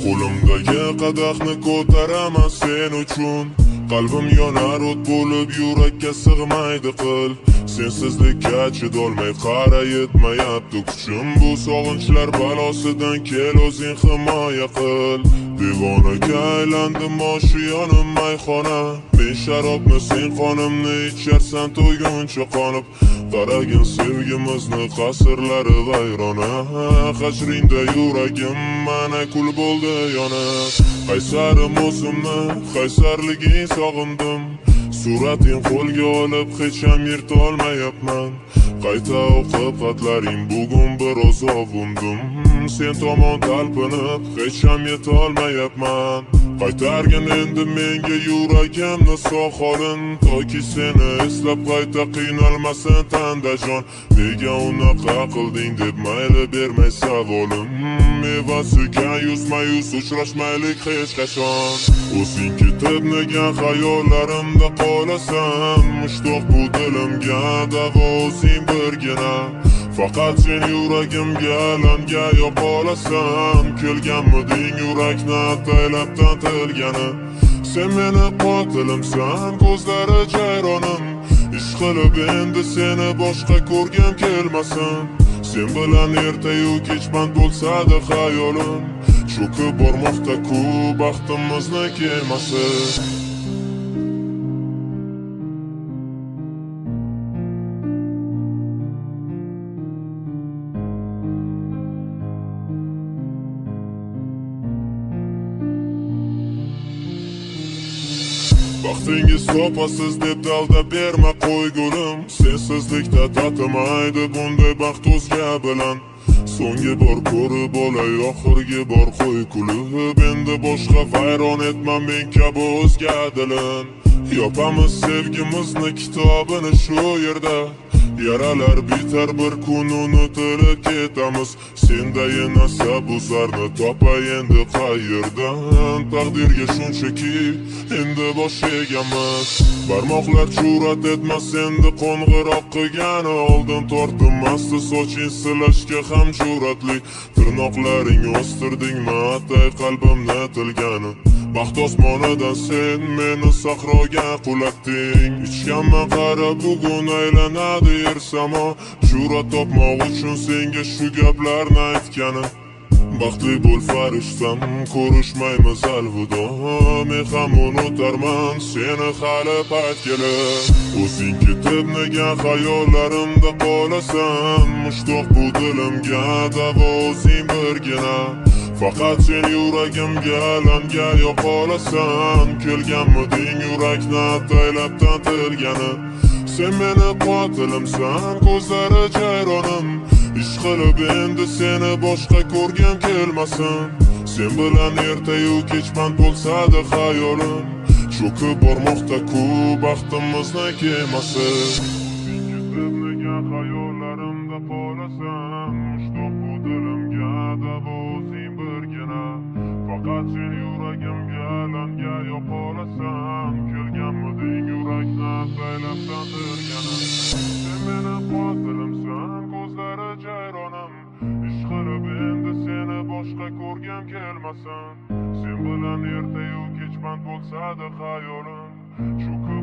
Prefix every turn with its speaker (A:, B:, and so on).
A: Qo'limdagi qadahni ko'taraman sen uchun. Qalbim yonar o't bo'lib, yurakka sig'maydi qil. Sensizlikka chidolmay qara yetmayapti kuchim. Bu sog'inchlar balosidan kel o'zing himoya qil. Devonaga aylandim shu yonim mayxona. Men sharobni sen qonimni icharsan to'yguncha qonib. Qaragin sevgimizni qasrlari vayrona. Hajringda yuragim mana kul bo'ldi yonib. Qaysarim o'zimni, qaysarliging sog'indim. Surating qo'lga olib hech ham yirtolmayapman. Qayta o'qib xatlaring bugun biroz ovundim. Sen tomon talpinib hech ham yetolmayapman. Qaytargin endi menga yuragimni sog' holin. Toki seni eslab qayta qiynalmasin tanda jon. Nega unaqa qilding deb mayli bermay savolim. Mevasiga yuzma-yuz uchrashmaylik hech qachon. O'zing ketib nega xayollarimda qolasan. Mushtoq bu dilimga davo o'zing birgina. Faqat sen yuragimga alanga yoqolasan. Kelganmiding yurakni ataylab tantilgani. Sen meni qotilimsan, ko'zlari jayronim. Ish qilib endi seni boshqa ko'rgim kelmasin. Sen bilan ertayu kech band bo'lsa-da xayolim. Cho'kib bormoqda-ku baxtimizni kemasi. Baxtingiz topasiz deb dalda berma qo'y gulim. Sensizlikda tatimaydi bunday baxt o'zga bilan. So'nggi bor ko'rib olay oxirgi bor qo'y kulib. Endi boshqa vayron etma men kabi o'zga dilin. Yopamiz sevgimizni kitobini shu yerda. Yaralar bitar bir kun unutilib ketamiz. Sendayin nasab uzarni topay endi qayerdan. Taqdirga shunchaki endi bosh egamiz. Barmoqlar jur'at etmas endi qo'ng'iroq qilgani. Oldin tortinmasdi soching silashga ham jur'atli. Tirnoqlaring o'stirdingmi atay qalbimni tilgani. Baxt osmonidan sen meni sahroga qulatding. Ichganman qara bugun aylanadi yer samo. Jur'at topmoq uchun senga shu gaplarni aytgani. Baxtli bo'l farishtam, ko'rishmaymiz alvido. Men ham unutarman seni hali payt kelib. O'zing ketib nega xayollarimda qolasan. Mushtoq bu dilimga davo o'zing birgina. Faqat sen yuragimga alanga yoqolasan. Kelganmiding yurakni ataylab tantilgani. Sen meni qotilimsan, ko'zlari jayronim. Ish qilib endi seni boshqa ko'rgim kelmasin. Sen bilan ertayu kech band bo'lsa-da xayolim. Cho'kib bormoqda-ku baxtimizni kemasi. Ketib nega xayollarimda qolasan. Mushtoq bu dilimga davo o'zing birgina. Faqat sen yuragimga alanga yoqolasan. Kelganmiding yurakni ataylab tantilgani. Sen meni qotilimsan, ko'zlari jayronim. Ish qilib endi seni boshqa ko'rgim kelmasin. Sen bilan ertayu kech band bo'lsa-da xayolim. Cho'kib